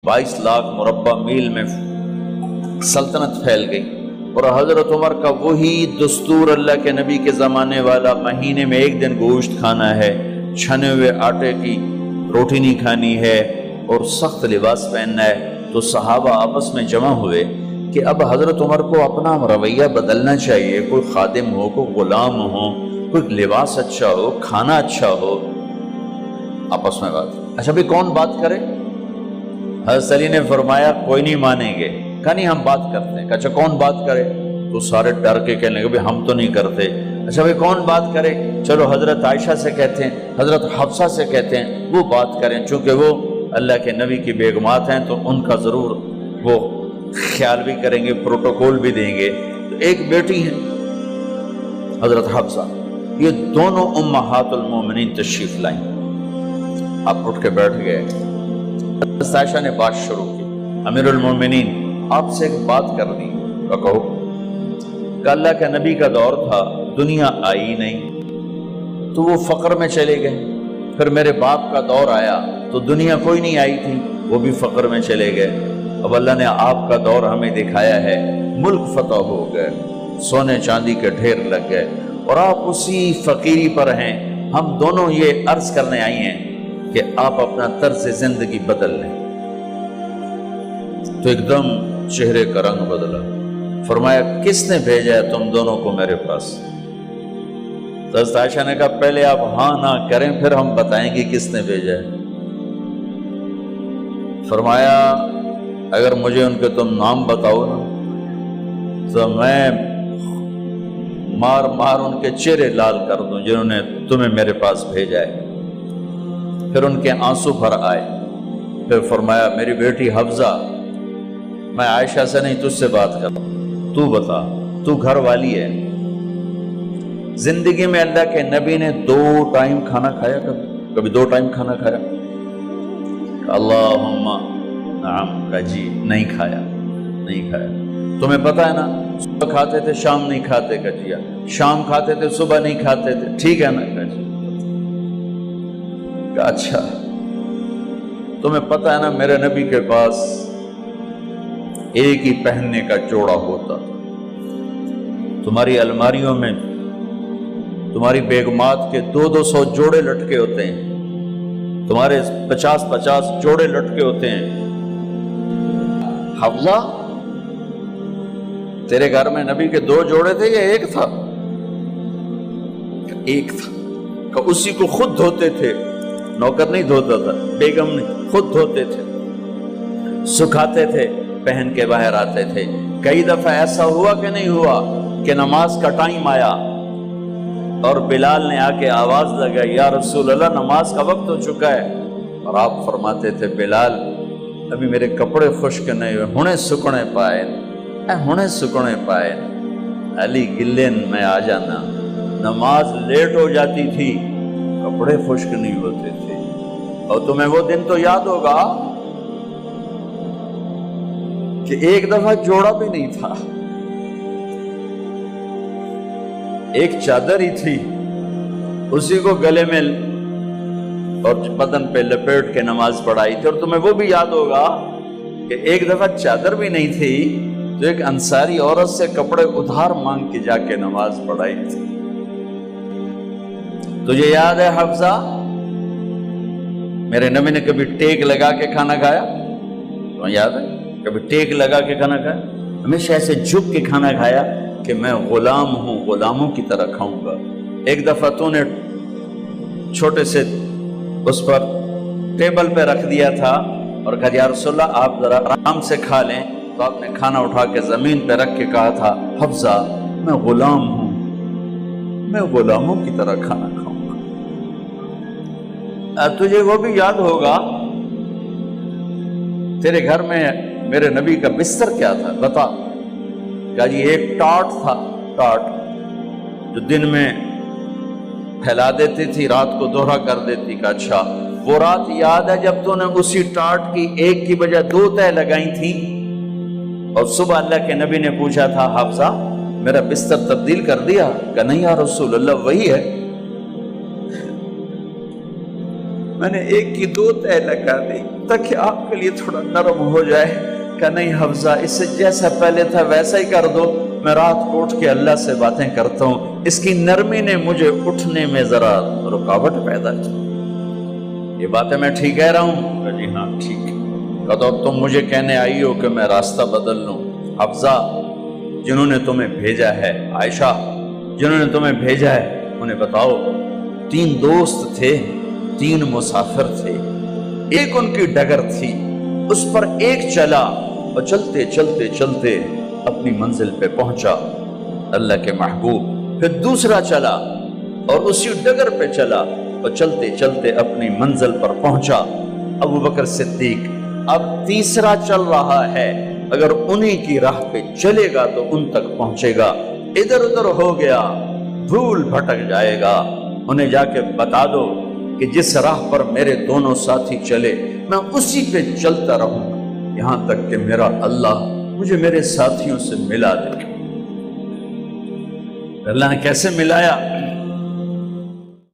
22 लाख मुरब्बा मील में सल्तनत फैल गई। और हजरत उमर का वही दस्तूर अल्लाह के नबी के ज़माने वाला, महीने में एक दिन गोश्त खाना है, छने हुए आटे की रोटी नहीं खानी है और सख्त लिबास पहनना है। तो सहाबा आपस में जमा हुए कि अब हजरत उमर को अपना रवैया बदलना चाहिए, कोई खादिम हो, कोई गुलाम हो, कोई लिबास अच्छा हो, खाना अच्छा हो। आपस में बात, अच्छा भाई कौन बात करे? हज़रत अली ने फरमाया कोई नहीं मानेंगे। कहा नहीं हम बात करते हैं। अच्छा कौन बात करे? तो सारे डर के कहने लगे भाई हम तो नहीं करते। अच्छा भाई कौन बात करे? चलो हजरत आयशा से कहते हैं, हजरत हफ्सा से कहते हैं वो बात करें, चूंकि वो अल्लाह के नबी की बेगमात हैं तो उनका ज़रूर वो ख्याल भी करेंगे, प्रोटोकॉल भी देंगे। तो एक बेटी है हजरत हफ्सा, ये दोनों उम्महातुल मोमिनीन तशरीफ लाई। आप उठ के बैठ गए। हजरत आयशा ने बात शुरू की, अमीरुल मोमिनीन आपसे एक बात करनी। कहो। अल्लाह के नबी का दौर था, दुनिया आई नहीं तो वो फक्र में चले गए। फिर मेरे बाप का दौर आया तो दुनिया कोई नहीं आई थी, वो भी फक्र में चले गए। अब अल्लाह ने आपका दौर हमें दिखाया है, मुल्क फतह हो गए, सोने चांदी के ढेर लग गए और आप उसी फकीरी पर हैं। हम दोनों ये अर्ज करने आई हैं कि आप अपना तर्ज जिंदगी बदल लें। तो एकदम चेहरे का रंग बदला। फरमाया किसने भेजा है तुम दोनों को मेरे पास? तो हज़रत आयशा ने कहा पहले आप हाँ ना करें फिर हम बताएंगे किसने भेजा है। फरमाया अगर मुझे उनके तुम नाम बताओ ना तो मैं मार मार उनके चेहरे लाल कर दूं जिन्होंने तुम्हें मेरे पास भेजा है। फिर उनके आंसू भर आए। फिर फरमाया मेरी बेटी हफ्जा, मैं आयशा से नहीं तुझसे बात कर रहा हूं, तू बता, तू घर वाली है। जिंदगी में अल्लाह के नबी ने 2 टाइम खाना खाया? कभी 2 टाइम खाना खाया? अल्लाहुम्मा नाम का जी, नहीं खाया, नहीं खाया। तुम्हें पता है ना, सुबह खाते थे शाम नहीं खाते का जिया, शाम खाते थे सुबह नहीं खाते थे, ठीक है ना का जी? अच्छा तुम्हें पता है ना मेरे नबी के पास एक ही पहनने का जोड़ा होता था। तुम्हारी अलमारियों में तुम्हारी बेगमात के 200 जोड़े लटके होते हैं, तुम्हारे 50 जोड़े लटके होते हैं। हफ्जा तेरे घर में नबी के 2 जोड़े थे या एक था? एक था। का उसी को खुद धोते थे, नौकर नहीं धोता था, बेगम ने खुद धोते थे, सुखाते थे, पहन के बाहर आते थे। कई दफा ऐसा हुआ कि नहीं हुआ कि नमाज का टाइम आया और बिलाल ने आके आवाज लगाई या रसूल अल्लाह नमाज का वक्त हो चुका है। और आप फरमाते थे बिलाल अभी मेरे कपड़े खुश्क नहीं हुए, हुणे सुकने पाए, हुणे सुकने पाए। अली गिल्ले में आ जाना, नमाज लेट हो जाती थी, कपड़े खुश्क नहीं होते थे। और तुम्हें वो दिन तो याद होगा कि एक दफा जोड़ा भी नहीं था, एक चादर ही थी, उसी को गले में और बदन पे लपेट के नमाज पढ़ाई थी। और तुम्हें वो भी याद होगा कि एक दफा चादर भी नहीं थी तो एक अंसारी औरत से कपड़े उधार मांग के जाके नमाज पढ़ाई थी। तुझे याद है हफ्सा, मेरे नबी ने कभी टेक लगा के खाना खाया? तो याद है? कभी टेक लगा के खाना खाया? हमेशा ऐसे झुक के खाना खाया कि मैं गुलाम हूं, गुलामों की तरह खाऊंगा। एक दफा तूने छोटे से उस पर टेबल पे रख दिया था और कहा या रसूलल्लाह आप जरा आराम से खा लें, तो आपने खाना उठा के जमीन पे रख के कहा था हफ्सा मैं गुलाम हूं, मैं गुलामों की तरह खाना खाऊंगा। तुझे वो भी याद होगा तेरे घर में मेरे नबी का बिस्तर क्या था बता? क्या जी एक टाट था, टाट जो दिन में फैला देती थी, रात को दोहरा कर देती। का अच्छा वो रात याद है जब तूने उसी टाट की एक की बजाय 2 तह लगाई थी और सुबह अल्लाह के नबी ने पूछा था हफ्सा मेरा बिस्तर तब्दील कर दिया? का नहीं या रसूल अल्लाह वही है। میں نے ایک کی 2 تہ لگا دی تاکہ آپ کے لیے تھوڑا نرم ہو جائے۔ کہ نہیں حفظہ، اسے جیسا پہلے تھا ویسا ہی کر دو، میں رات کو اٹھ کے اللہ سے باتیں کرتا ہوں، اس کی نرمی نے مجھے اٹھنے میں ذرا رکاوٹ پیدا کی۔ یہ باتیں میں ٹھیک کہہ رہا ہوں؟ کہ جی ہاں ٹھیک ہے۔ کہ تو اب تم مجھے کہنے آئی ہو کہ میں راستہ بدل لوں؟ حفظہ، جنہوں نے تمہیں بھیجا ہے، عائشہ جنہوں نے تمہیں بھیجا ہے، انہیں بتاؤ 3 دوست تھے، 3 مسافر تھے، ایک ان کی ڈگر تھی، اس پر ایک چلا اور چلتے چلتے چلتے اپنی منزل پہ پہنچا اللہ کے محبوب، پھر دوسرا چلا اور اسی ڈگر پہ چلا اور چلتے چلتے اپنی منزل پر پہنچا ابو بکر صدیق۔ اب تیسرا چل رہا ہے، اگر انہی کی راہ پہ چلے گا تو ان تک پہنچے گا، ادھر ادھر ہو گیا بھول بھٹک جائے گا۔ انہیں جا کے بتا دو کہ جس راہ پر میرے دونوں ساتھی چلے میں اسی پہ چلتا رہوں یہاں تک کہ میرا اللہ مجھے میرے ساتھیوں سے ملا دے۔ اللہ نے کیسے ملایا؟